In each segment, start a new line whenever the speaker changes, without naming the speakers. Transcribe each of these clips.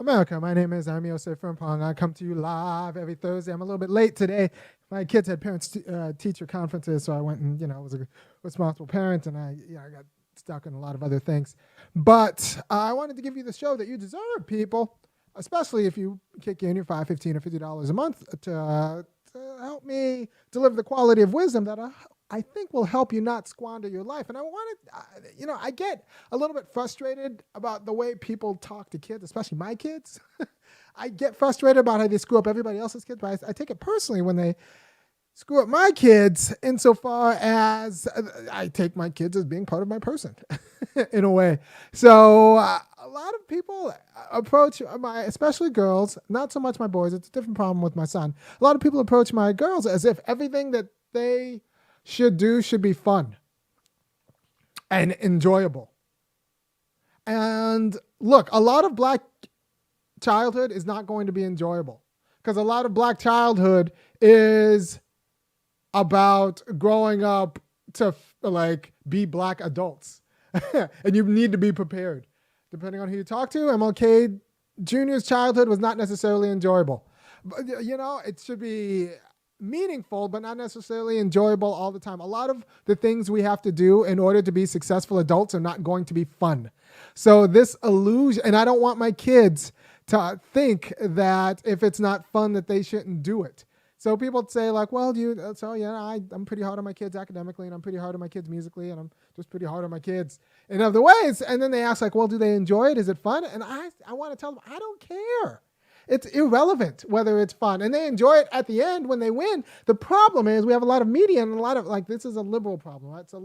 America. My name is Osei-Frimpong. I come to you live every Thursday. I'm a little bit late today. My kids had parents-teacher conferences, so I went and was a responsible parent, and I got stuck in a lot of other things. But I wanted to give you the show that you deserve, people, especially if you kick in your $5, $15, or $50 a month to help me deliver the quality of wisdom that I think will help you not squander your life. And I wanted, I get a little bit frustrated about the way people talk to kids, especially my kids. I get frustrated about how they screw up everybody else's kids, but I take it personally when they screw up my kids insofar as I take my kids as being part of my person in a way. So a lot of people approach especially girls, not so much my boys. It's a different problem with my son. A lot of people approach my girls as if everything that they should be fun and enjoyable. And look, a lot of black childhood is not going to be enjoyable because a lot of black childhood is about growing up to be black adults. And you need to be prepared. Depending on who you talk to, MLK Jr.'s childhood was not necessarily enjoyable. But, it should be meaningful, but not necessarily enjoyable all the time. A lot of the things we have to do in order to be successful adults are not going to be fun. So this illusion, and I don't want my kids to think that if it's not fun that they shouldn't do it. So people say like, well, I'm pretty hard on my kids academically, and I'm pretty hard on my kids musically, and I'm just pretty hard on my kids in other ways. And then they ask like, well, do they enjoy it? Is it fun? And I want to tell them, I don't care. It's irrelevant whether it's fun. And they enjoy it at the end when they win. The problem is we have a lot of media and a lot of this is a liberal problem, right? So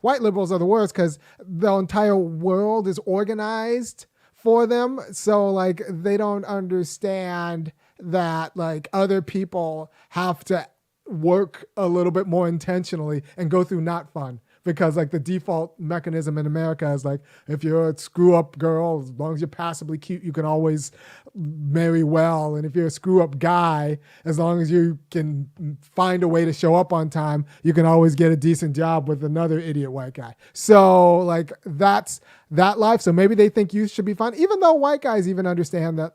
white liberals are the worst because the entire world is organized for them. So they don't understand that other people have to work a little bit more intentionally and go through not fun. Because the default mechanism in America is if you're a screw up girl, as long as you're passably cute, you can always marry well. And if you're a screw up guy, as long as you can find a way to show up on time, you can always get a decent job with another idiot white guy. So that's that life. So maybe they think youth should be fun, even though white guys even understand that.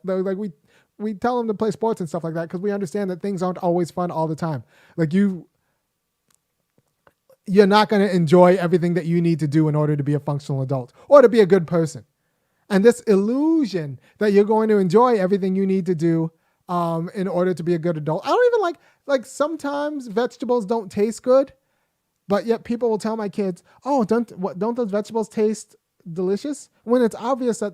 We tell them to play sports and stuff like that because we understand that things aren't always fun all the time. You're not going to enjoy everything that you need to do in order to be a functional adult or to be a good person. And this illusion that you're going to enjoy everything you need to do in order to be a good adult. I don't even like sometimes vegetables don't taste good, but yet people will tell my kids, oh, don't those vegetables taste delicious? When it's obvious that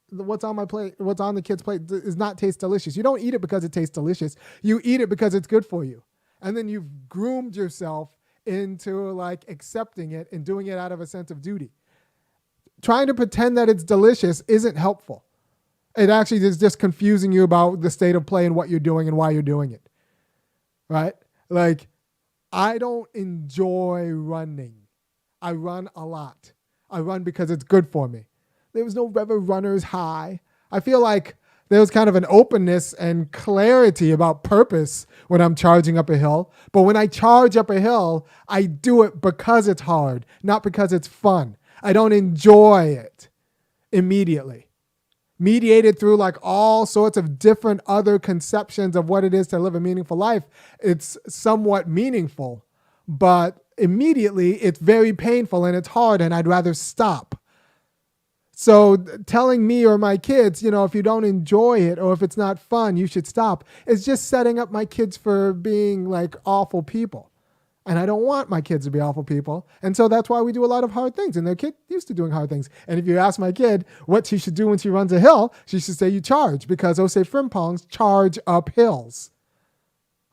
what's on the kid's plate does not taste delicious. You don't eat it because it tastes delicious. You eat it because it's good for you. And then you've groomed yourself into accepting it and doing it out of a sense of duty. Trying to pretend that it's delicious isn't helpful. It actually is just confusing you about the state of play and what you're doing and why you're doing it. Right? I don't enjoy running. I run a lot. I run because it's good for me. There was no ever runner's high. I feel like there was kind of an openness and clarity about purpose when I'm charging up a hill. But when I charge up a hill, I do it because it's hard, not because it's fun. I don't enjoy it immediately. Mediated through all sorts of different other conceptions of what it is to live a meaningful life, it's somewhat meaningful. But immediately, it's very painful and it's hard, and I'd rather stop. So telling me or my kids, if you don't enjoy it or if it's not fun, you should stop, is just setting up my kids for being awful people. And I don't want my kids to be awful people. And so that's why we do a lot of hard things. And their kid used to doing hard things. And if you ask my kid what she should do when she runs a hill, she should say you charge, because Osei-Frimpongs charge up hills.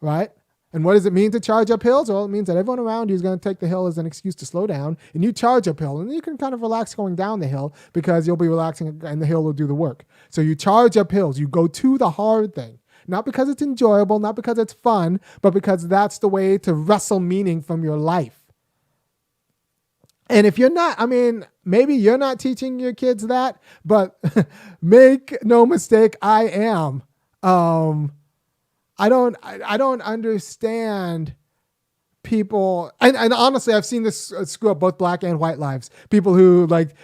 Right? And what does it mean to charge up hills? Well, it means that everyone around you is going to take the hill as an excuse to slow down, and you charge uphill, and you can kind of relax going down the hill because you'll be relaxing and the hill will do the work. So you charge up hills. You go to the hard thing, not because it's enjoyable, not because it's fun, but because that's the way to wrestle meaning from your life. And if you're not, maybe you're not teaching your kids that, but make no mistake, I am. I don't understand people, and honestly, I've seen this screw up both black and white lives. People who like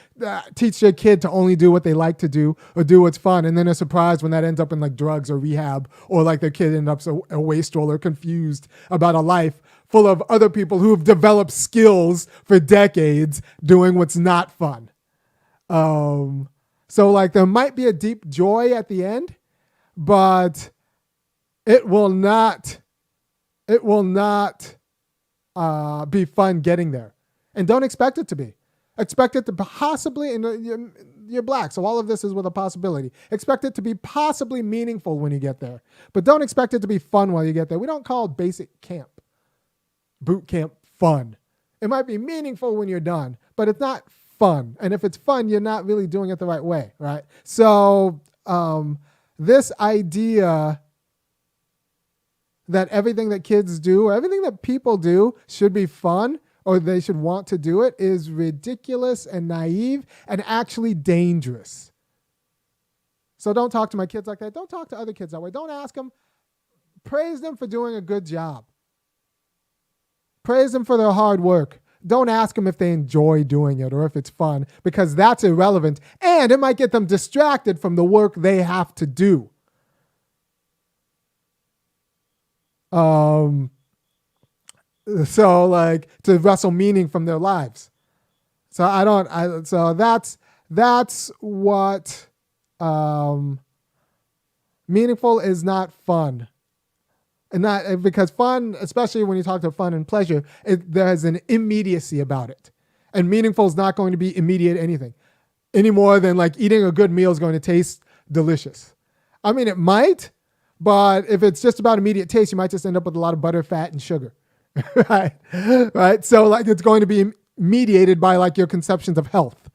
teach their kid to only do what they like to do or do what's fun, and then are surprised when that ends up in like drugs or rehab, or like their kid ends up so a wastrel or confused about a life full of other people who've developed skills for decades doing what's not fun. So like there might be a deep joy at the end, but it will not be fun getting there. And don't expect it to be. Expect it to possibly, and you're black, so all of this is with a possibility. Expect it to be possibly meaningful when you get there. But don't expect it to be fun while you get there. We don't call basic camp, boot camp fun. It might be meaningful when you're done, but it's not fun. And if it's fun, you're not really doing it the right way, right? So this idea that everything that kids do, or everything that people do should be fun, or they should want to do it, is ridiculous and naive and actually dangerous. So don't talk to my kids like that. Don't talk to other kids that way. Don't ask them. Praise them for doing a good job. Praise them for their hard work. Don't ask them if they enjoy doing it or if it's fun, because that's irrelevant, and it might get them distracted from the work they have to do. So like to wrestle meaning from their lives. So that's what meaningful is not fun. And not because fun, especially when you talk to fun and pleasure, there's an immediacy about it. And meaningful is not going to be immediate anything any more than like eating a good meal is going to taste delicious. I mean, it might, but if it's just about immediate taste, you might just end up with a lot of butter, fat, and sugar. Right? So like it's going to be mediated by like your conceptions of health.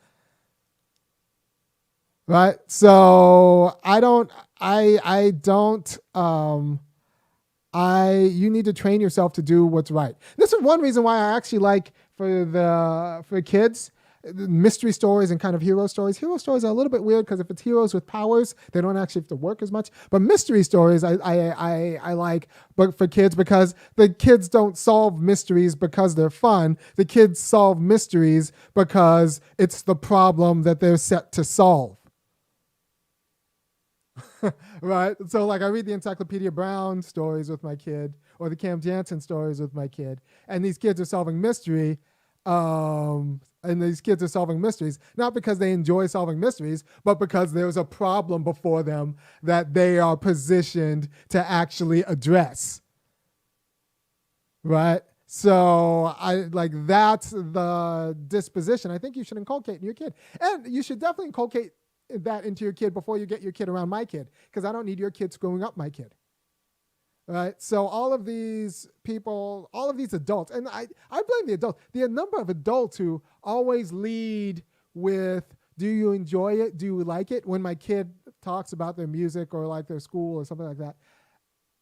Right? So you need to train yourself to do what's right. This is one reason why I actually like for kids, mystery stories and kind of hero stories. Hero stories are a little bit weird because if it's heroes with powers, they don't actually have to work as much. But mystery stories I like, but for kids, because the kids don't solve mysteries because they're fun. The kids solve mysteries because it's the problem that they're set to solve. Right? So like I read the Encyclopedia Brown stories with my kid, or the Cam Jansen stories with my kid, and these kids are solving mystery. And these kids are solving mysteries, not because they enjoy solving mysteries, but because there's a problem before them that they are positioned to actually address. Right? So that's the disposition I think you should inculcate in your kid. And you should definitely inculcate that into your kid before you get your kid around my kid, because I don't need your kid screwing up my kid. Right? So all of these people, all of these adults, and I blame the adults, the number of adults who always lead with, do you enjoy it? Do you like it? When my kid talks about their music or like their school or something like that,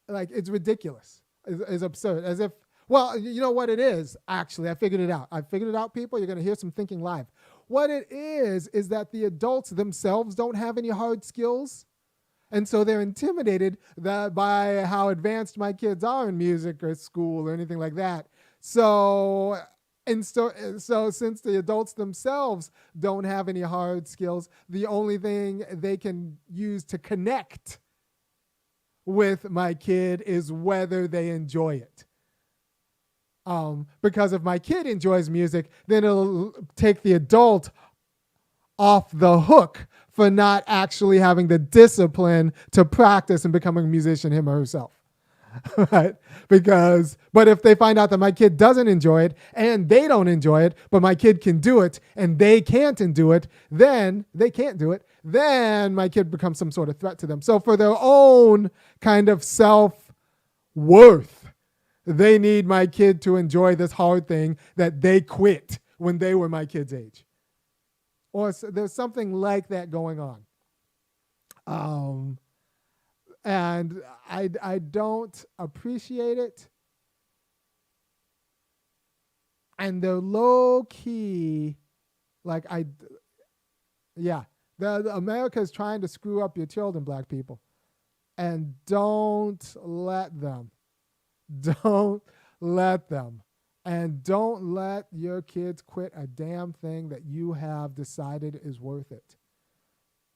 like it's ridiculous. It's absurd. As if, well, you know what it is, actually, I figured it out. People. You're going to hear some thinking live. What it is that the adults themselves don't have any hard skills. And so they're intimidated by how advanced my kids are in music or school or anything like that. So since the adults themselves don't have any hard skills, the only thing they can use to connect with my kid is whether they enjoy it. Because if my kid enjoys music, then it'll take the adult off the hook for not actually having the discipline to practice and becoming a musician him or herself. Right? But if they find out that my kid doesn't enjoy it and they don't enjoy it, but my kid can do it and they can't do it, then my kid becomes some sort of threat to them. So for their own kind of self-worth, they need my kid to enjoy this hard thing that they quit when they were my kid's age. Or there's something like that going on. And I don't appreciate it. And they're low key, the America is trying to screw up your children, black people. And don't let them. Don't let them. And don't let your kids quit a damn thing that you have decided is worth it.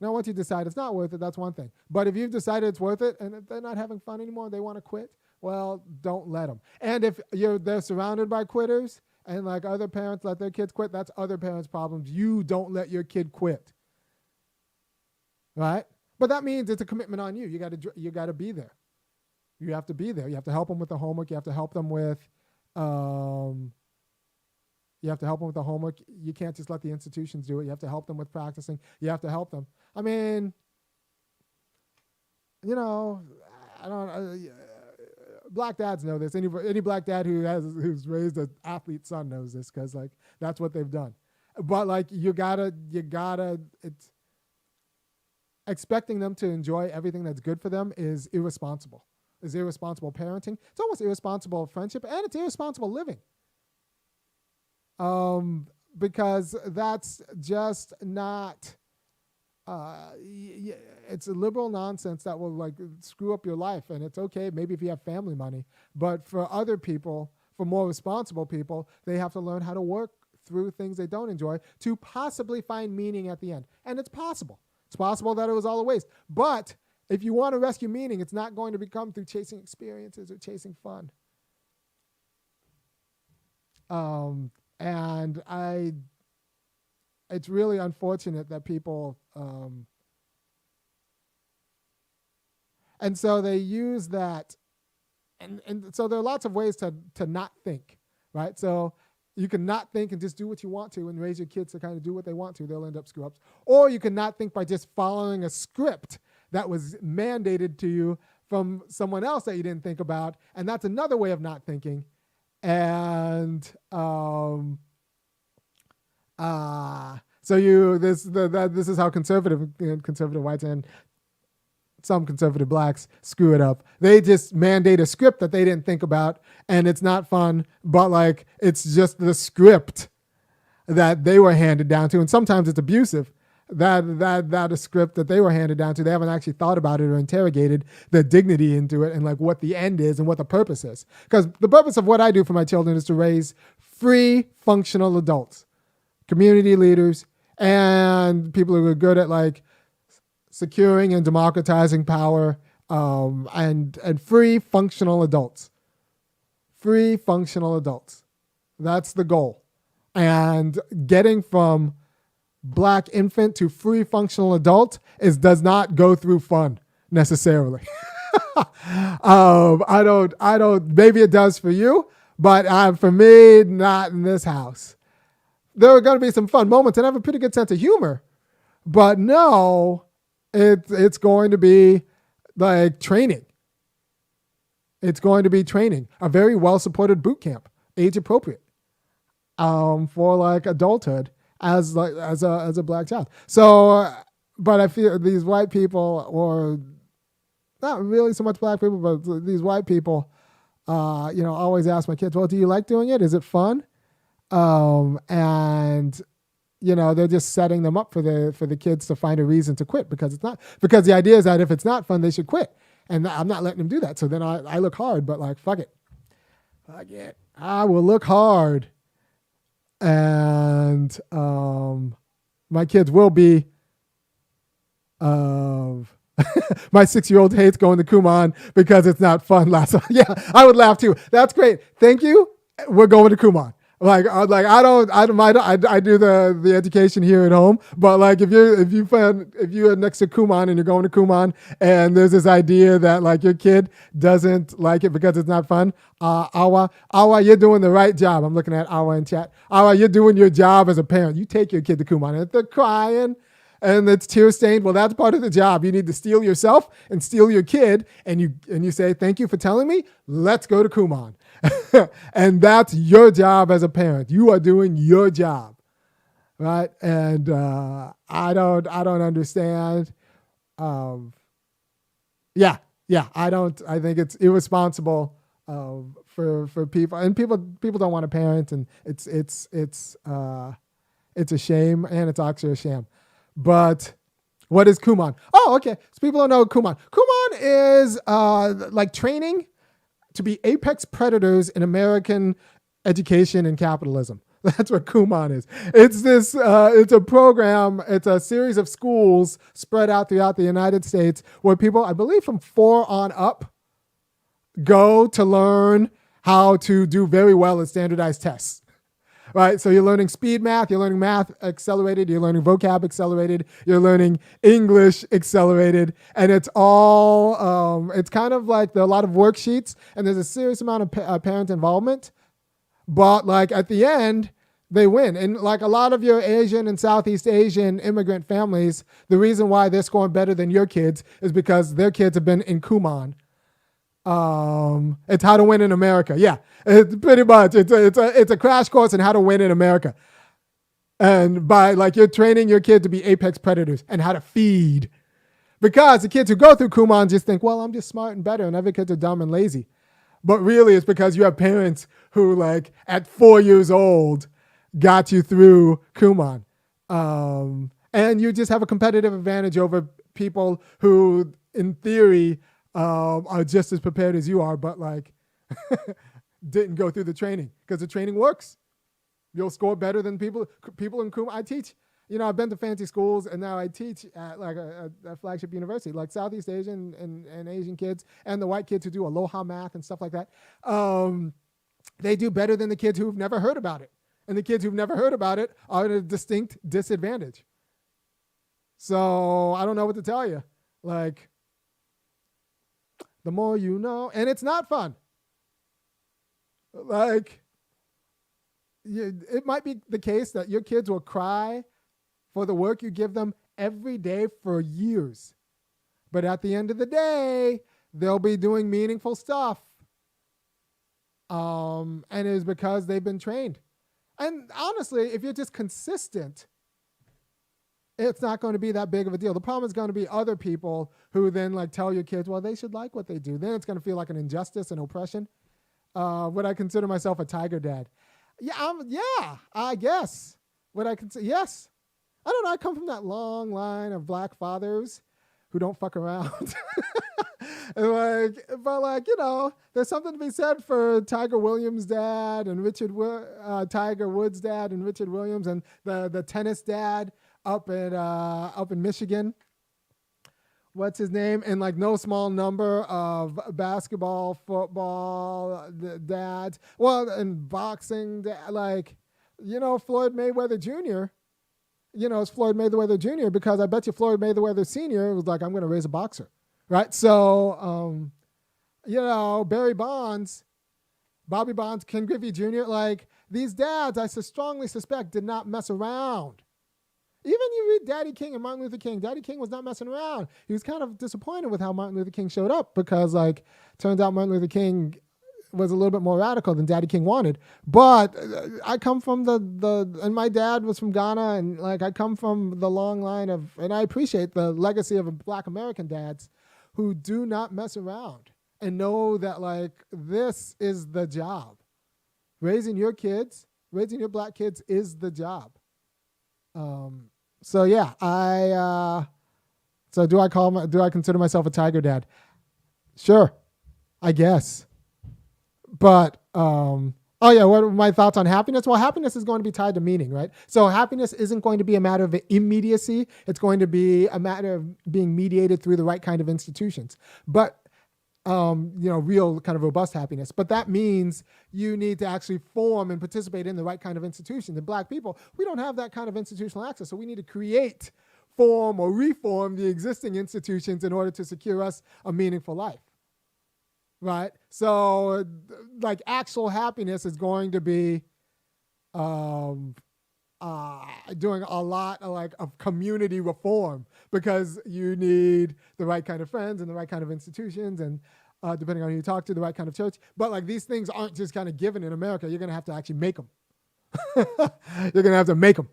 Now, once you decide it's not worth it, that's one thing. But if you've decided it's worth it and they're not having fun anymore, they want to quit, well, don't let them. And if they're surrounded by quitters and like other parents let their kids quit, that's other parents' problems. You don't let your kid quit, right? But that means it's a commitment on you. You got to be there. You have to be there. You have to help them with the homework. You have to help them with the homework. You can't just let the institutions do it. You have to help them with practicing. You have to help them. I mean, black dads know this. Any black dad who's raised an athlete son knows this, because like that's what they've done. But like you gotta it's expecting them to enjoy everything that's good for them is irresponsible. Is irresponsible parenting. It's almost irresponsible friendship, and it's irresponsible living. Because that's just not. It's a liberal nonsense that will like screw up your life, and it's okay maybe if you have family money, but for other people, for more responsible people, they have to learn how to work through things they don't enjoy to possibly find meaning at the end. And it's possible. It's possible that it was all a waste. But if you want to rescue meaning, it's not going to become through chasing experiences or chasing fun. It's really unfortunate that people, and so they use that, and so there are lots of ways to not think, right? So you can not think and just do what you want to and raise your kids to kind of do what they want to. They'll end up screw-ups. Or you can not think by just following a script that was mandated to you from someone else that you didn't think about, and that's another way of not thinking. And so this is how conservative whites and some conservative blacks screw it up. They just mandate a script that they didn't think about, and it's not fun, but like it's just the script that they were handed down to, and sometimes it's abusive. That a script that they were handed down to. They haven't actually thought about it or interrogated the dignity into it and like what the end is and what the purpose is. Because the purpose of what I do for my children is to raise free, functional adults, community leaders, and people who are good at like securing and democratizing power, and free, functional adults. Free, functional adults. That's the goal. And getting from black infant to free functional adult does not go through fun necessarily. I don't, maybe it does for you, but for me, not in this house. There are going to be some fun moments, and I have a pretty good sense of humor, but no, it's going to be like training. It's going to be training, a very well-supported boot camp, age appropriate, for like adulthood. As a black child. So, but I feel these white people, or not really so much black people, but these white people, always ask my kids, well, do you like doing it? Is it fun? And they're just setting them up for the kids to find a reason to quit because it's not, because the idea is that if it's not fun, they should quit. And I'm not letting them do that. So then I look hard, but like, fuck it. I will look hard. And my kids will be my 6-year-old hates going to Kumon because it's not fun. Yeah, I would laugh too. That's great. Thank you. We're going to Kumon. I do the education here at home, but like if you're next to Kumon and you're going to Kumon and there's this idea that like your kid doesn't like it because it's not fun, Awa, you're doing the right job. I'm looking at Awa in chat. Awa, you're doing your job as a parent. You take your kid to Kumon, and if they're crying and it's tear stained, well, that's part of the job. You need to steel yourself and steel your kid, and you say, thank you for telling me. Let's go to Kumon. And that's your job as a parent. You are doing your job, right? And I don't understand. I think it's irresponsible for people, and people don't want to parent, and it's a shame, and it's actually a sham. But what is Kumon? Oh, okay. So people don't know Kumon. Kumon is like training to be apex predators in American education and capitalism. That's what Kumon is. It's a program, it's a series of schools spread out throughout the United States where people, I believe from 4 on up, go to learn how to do very well in standardized tests. Right, so you're learning speed math, you're learning math accelerated, you're learning vocab accelerated, you're learning English accelerated, and it's all, it's kind of like there are a lot of worksheets, and there's a serious amount of parent involvement, but like at the end, they win. And like a lot of your Asian and Southeast Asian immigrant families, the reason why they're scoring better than your kids is because their kids have been in Kumon. It's how to win in America. Yeah, it's pretty much. It's a crash course in how to win in America. And by like you're training your kid to be apex predators and how to feed. Because the kids who go through Kumon just think, well, I'm just smart and better and other kids are dumb and lazy. But really it's because you have parents who like at 4 years old got you through Kumon. And you just have a competitive advantage over people who in theory are just as prepared as you are, but like didn't go through the training because the training works. You'll score better than people in Kumon. I teach, I've been to fancy schools and now I teach at like a flagship university, like Southeast Asian and Asian kids and the white kids who do Aloha math and stuff like that. They do better than the kids who've never heard about it. And the kids who've never heard about it are at a distinct disadvantage. So I don't know what to tell you. Like, the more you know, and it's not fun. Like, it might be the case that your kids will cry for the work you give them every day for years. But at the end of the day, they'll be doing meaningful stuff. And it is because they've been trained. And honestly, if you're just consistent, it's not going to be that big of a deal. The problem is going to be other people who then like tell your kids, well, they should like what they do. Then it's going to feel like an injustice and oppression. Would I consider myself a tiger dad? Yeah, I guess. Would I consider? Yes. I don't know. I come from that long line of black fathers who don't fuck around. There's something to be said for Tiger Williams' dad and Tiger Woods' dad and Richard Williams and the tennis dad up in Michigan. What's his name? And like no small number of basketball, football dads. Well, and boxing, Floyd Mayweather Jr. It's Floyd Mayweather Jr. because I bet you Floyd Mayweather Sr. was like, I'm going to raise a boxer. Right? So, Barry Bonds, Bobby Bonds, Ken Griffey Jr., like these dads, I strongly suspect, did not mess around. Even you read Daddy King and Martin Luther King. Daddy King was not messing around. He was kind of disappointed with how Martin Luther King showed up because, turns out Martin Luther King was a little bit more radical than Daddy King wanted. But I come from and my dad was from Ghana, and I come from the long line of, and I appreciate the legacy of Black American dads who do not mess around and know that this is the job. Raising your black kids is the job. So yeah, do I consider myself a tiger dad? Sure, I guess. But, what are my thoughts on happiness? Well, happiness is going to be tied to meaning, right? So happiness isn't going to be a matter of immediacy. It's going to be a matter of being mediated through the right kind of institutions. But, real kind of robust happiness. But that means you need to actually form and participate in the right kind of institution. The Black people, we don't have that kind of institutional access. So we need to create, form, or reform the existing institutions in order to secure us a meaningful life. Right? So, actual happiness is going to be doing a lot of community reform because you need the right kind of friends and the right kind of institutions and depending on who you talk to, the right kind of church. But these things aren't just kind of given in America. You're going to have to actually make them. You're going to have to make them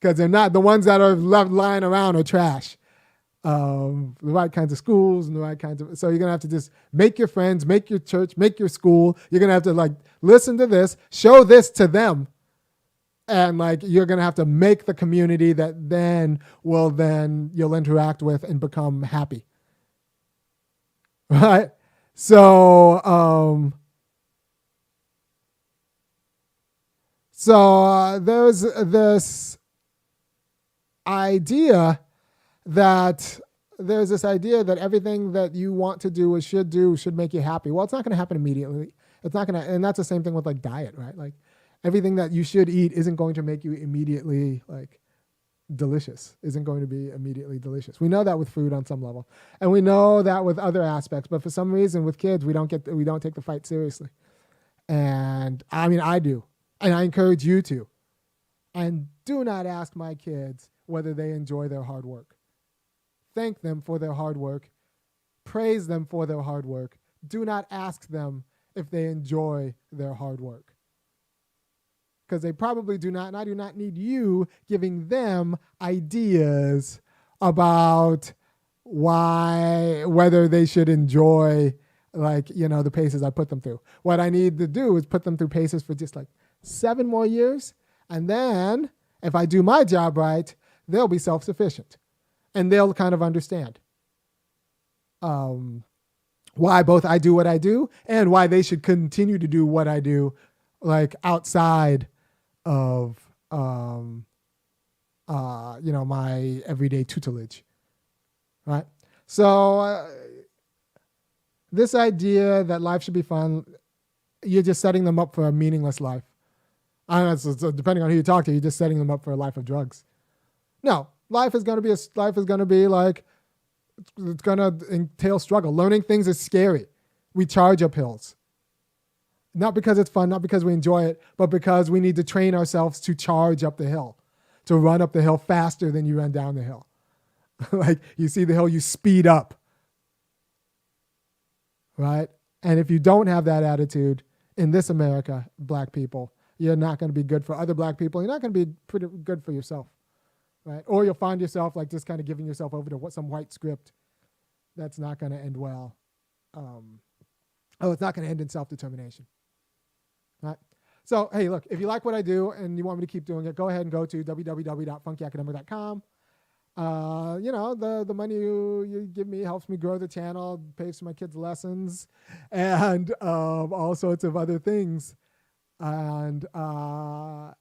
because they're not, the ones that are left lying around are trash. The right kinds of schools and the right kinds of, so you're going to have to just make your friends, make your church, make your school. You're going to have to listen to this, show this to them. And you're going to have to make the community that you'll interact with and become happy. Right? So, So there's this idea that everything that you want to do or should make you happy. Well, it's not going to happen immediately. It's not going to, and that's the same thing with like diet, right? Like everything that you should eat isn't going to make you immediately like delicious, isn't going to be immediately delicious. We know that with food on some level, and we know that with other aspects, but for some reason with kids, we don't take the fight seriously. And I mean, I do, and I encourage you to. And do not ask my kids whether they enjoy their hard work. Thank them for their hard work. Praise them for their hard work. Do not ask them if they enjoy their hard work. Because they probably do not, and I do not need you giving them ideas about whether they should enjoy, like, the paces I put them through. What I need to do is put them through paces for just like 7 more years, and then if I do my job right, they'll be self-sufficient, and they'll kind of understand why both I do what I do and why they should continue to do what I do, like outside of my everyday tutelage, right? So this idea that life should be fun, you're just setting them up for a meaningless life. So depending on who you talk to, you're just setting them up for a life of drugs. No, life is going to be like, it's going to entail struggle. Learning things is scary. We charge up hills. Not because it's fun, not because we enjoy it, but because we need to train ourselves to charge up the hill, to run up the hill faster than you run down the hill. Like you see the hill, you speed up, right? And if you don't have that attitude in this America, black people, you're not going to be good for other black people. You're not going to be pretty good for yourself, right? Or you'll find yourself like just kind of giving yourself over to some white script that's not going to end well. It's not going to end in self-determination. Right? So, hey, look, if you like what I do and you want me to keep doing it, go ahead and go to www.funkyacademic.com. The money you give me helps me grow the channel, pays for my kids' lessons, and all sorts of other things. And, a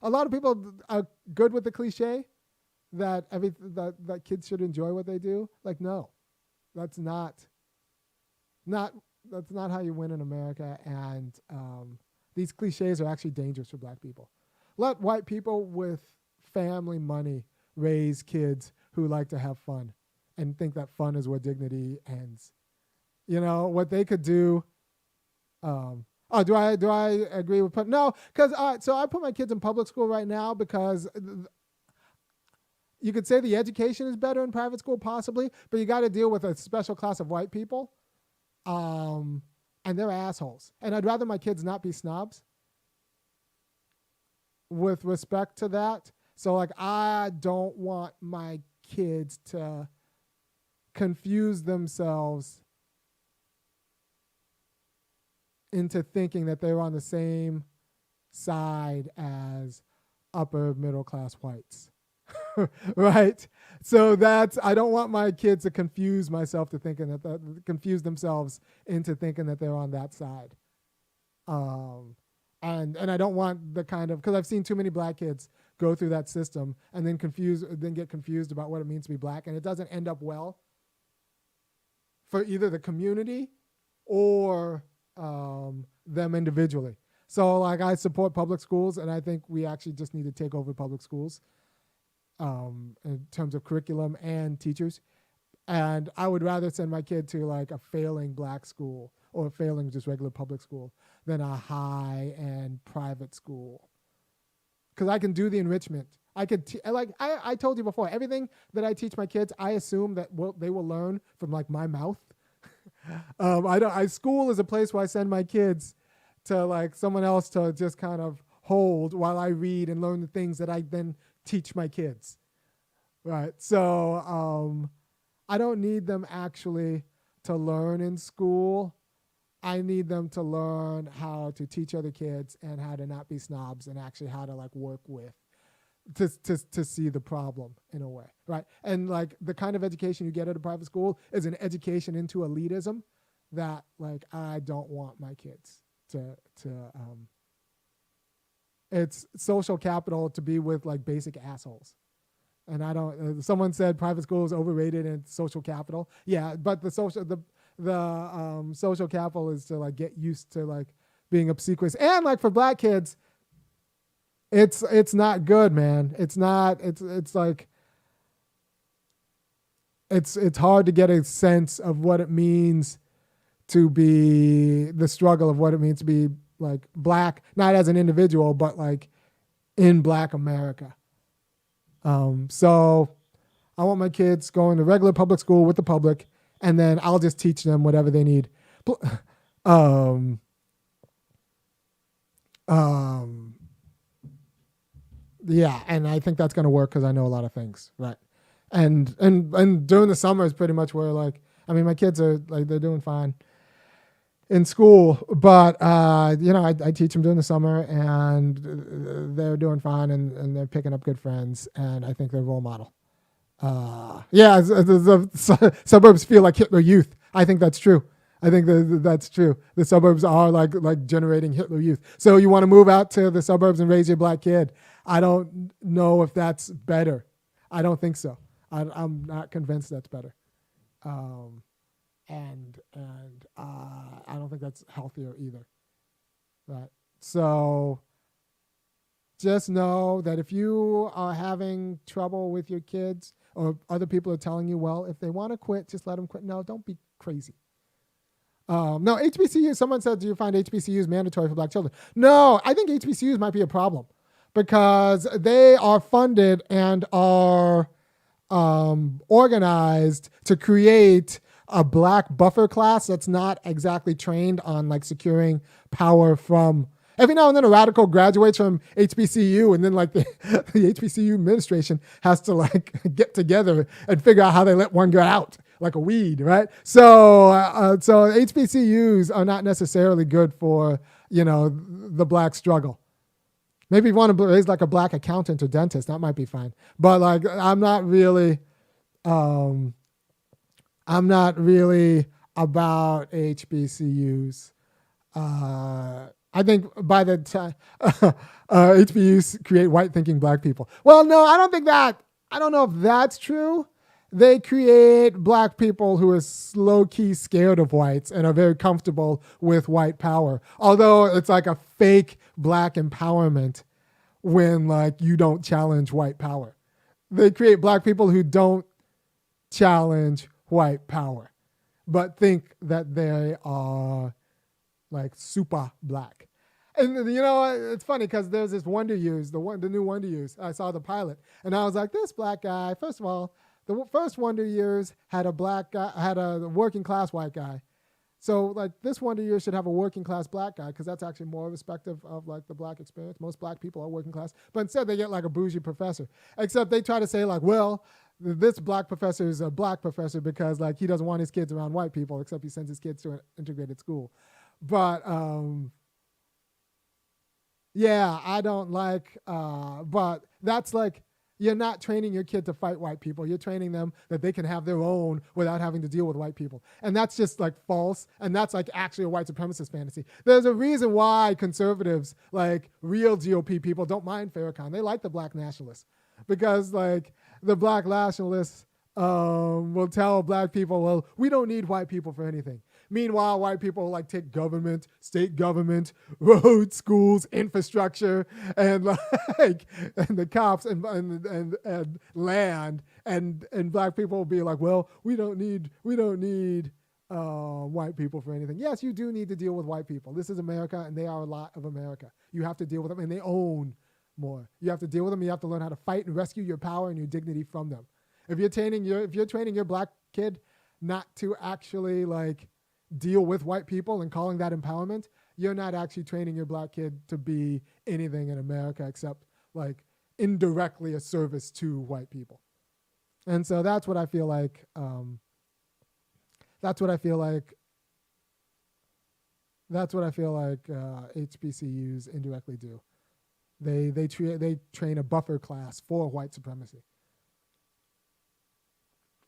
lot of people are good with the cliche that that kids should enjoy what they do. Like, no, that's not how you win in America, and these cliches are actually dangerous for black people. Let white people with family money raise kids who like to have fun and think that fun is where dignity ends. What they could do. Do I agree with no? Because so I put my kids in public school right now because you could say the education is better in private school possibly, but you got to deal with a special class of white people. And they're assholes. And I'd rather my kids not be snobs with respect to that. So, like, I don't want my kids to confuse themselves into thinking that they're on the same side as upper middle class whites. Right? So I don't want my kids to confuse myself to thinking confuse themselves into thinking that they're on that side. And I don't want the kind of, because I've seen too many black kids go through that system and then get confused about what it means to be black, and it doesn't end up well for either the community or them individually. So, like, I support public schools, and I think we actually just need to take over public schools in terms of curriculum and teachers. And I would rather send my kid to like a failing black school or a failing just regular public school than a high-end private school. Because I can do the enrichment. I told you before, everything that I teach my kids, I assume that they will learn from like my mouth. School is a place where I send my kids to like someone else to just kind of hold while I read and learn the things that I then teach my kids. Right. So I don't need them actually to learn in school. I need them to learn how to teach other kids and how to not be snobs and actually how to like work with to see the problem in a way, right? And like the kind of education you get at a private school is an education into elitism that like I don't want my kids to It's social capital to be with like basic assholes. And I don't. Someone said private school is overrated and social capital. Yeah, but the social capital is to like get used to like being obsequious, and like for black kids, it's not good, man. It's not. It's like it's hard to get a sense of what it means to be the struggle of what it means to be like black, not as an individual, but like in black America. So I want my kids going to regular public school with the public, and then I'll just teach them whatever they need. Yeah, and I think that's going to work because I know a lot of things, right? And during the summer is pretty much where like, I mean, my kids are like, they're doing fine in school, but you know, I teach them during the summer, and they're doing fine, and they're picking up good friends, and I think they're a role model. Yeah, the suburbs feel like Hitler Youth. I think that's true. I think that's true. The suburbs are like generating Hitler Youth. So you want to move out to the suburbs and raise your black kid. I don't know if that's better. I don't think so. I'm not convinced that's better. And I don't think that's healthier either. Right. So just know that if you are having trouble with your kids, or other people are telling you, well, if they want to quit, just let them quit. No, don't be crazy. No, HBCUs, someone said, do you find HBCUs mandatory for black children? No, I think HBCUs might be a problem because they are funded and are organized to create a black buffer class that's not exactly trained on like securing power from. Every now and then a radical graduates from HBCU, and then like the HBCU administration has to like get together and figure out how they let one get out like a weed, right? So HBCUs are not necessarily good for, you know, the black struggle. Maybe if you want to raise like a black accountant or dentist, that might be fine. But like, I'm not really about HBCUs. I think by the time HBCUs create white thinking black people. Well, no, I don't think that. I don't know if that's true. They create black people who are low-key scared of whites and are very comfortable with white power. Although it's like a fake black empowerment when like you don't challenge white power. They create black people who don't challenge white power, but think that they are like super black. And you know, it's funny because there's this Wonder Years, the new Wonder Years. I saw the pilot, and I was like, this black guy. First of all, the first Wonder Years had a black guy, had a working class white guy. So like this Wonder Years should have a working class black guy because that's actually more respective of like the black experience. Most black people are working class, but instead they get like a bougie professor. Except they try to say like, well, this black professor is a black professor because like he doesn't want his kids around white people, except he sends his kids to an integrated school. But yeah, I don't like, but that's like, you're not training your kid to fight white people. You're training them that they can have their own without having to deal with white people. And that's just like false. And that's like actually a white supremacist fantasy. There's a reason why conservatives, like real GOP people, don't mind Farrakhan. They like the black nationalists because like the black nationalists will tell black people, well, we don't need white people for anything. Meanwhile, white people like take government, state government, roads, schools, infrastructure, and like and the cops and land, and black people will be like, well, we don't need white people for anything. Yes, you do need to deal with white people. This is America, and they are a lot of America. You have to deal with them, and they own more. You have to deal with them. You have to learn how to fight and rescue your power and your dignity from them. If you're training your black kid not to actually like deal with white people and calling that empowerment, you're not actually training your black kid to be anything in America except like indirectly a service to white people. And so that's what I feel like. HBCUs indirectly do. They train a buffer class for white supremacy.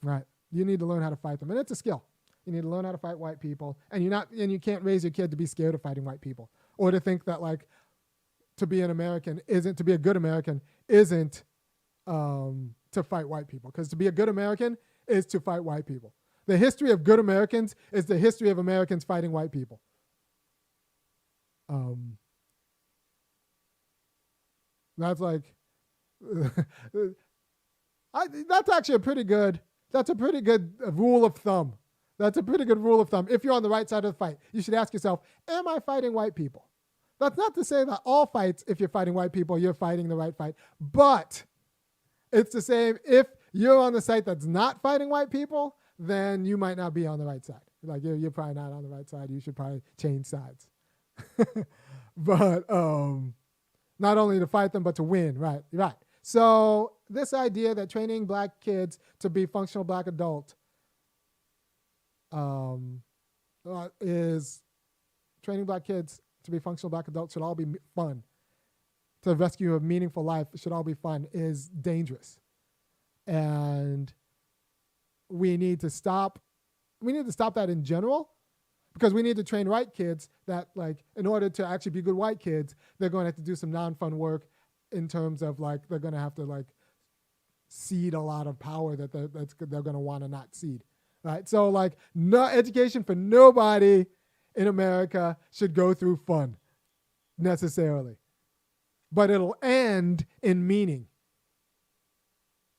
Right. You need to learn how to fight them, and it's a skill. You need to learn how to fight white people, and you can't raise your kid to be scared of fighting white people or to think that like to be an American isn't, to be a good American isn't to fight white people. Because to be a good American is to fight white people. The history of good Americans is the history of Americans fighting white people. That's like, that's actually a pretty good rule of thumb. That's a pretty good rule of thumb. If you're on the right side of the fight, you should ask yourself, am I fighting white people? That's not to say that all fights, if you're fighting white people, you're fighting the right fight. But it's the same. If you're on the side that's not fighting white people, then you might not be on the right side. Like you're probably not on the right side. You should probably change sides. But not only to fight them, but to win. Right. So this idea that training black kids to be functional black adults is training black kids to be functional black adults should all be fun. To rescue a meaningful life should all be fun is dangerous. And we need to stop that in general, because we need to train white kids that, like, in order to actually be good white kids, they're going to have to do some non-fun work in terms of, like, they're going to have to, like, cede a lot of power that they're going to want to not cede. Right? So, like, no education for nobody in America should go through fun necessarily. But it'll end in meaning.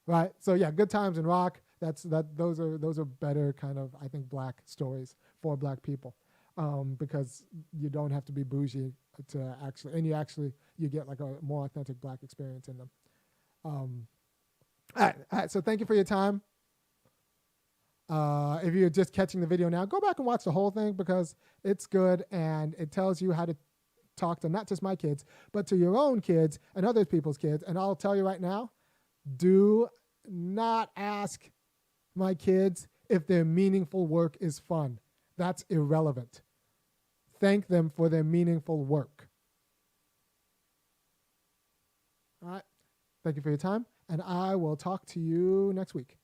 Right? So yeah, Good Times and Rock, those are better kind of, I think, black stories for black people. Because you don't have to be bougie to actually, and you get like a more authentic black experience in them. All right, so thank you for your time. If you're just catching the video now, go back and watch the whole thing, because it's good and it tells you how to talk to not just my kids, but to your own kids and other people's kids. And I'll tell you right now, do not ask my kids if their meaningful work is fun. That's irrelevant. Thank them for their meaningful work. All right. Thank you for your time, and I will talk to you next week.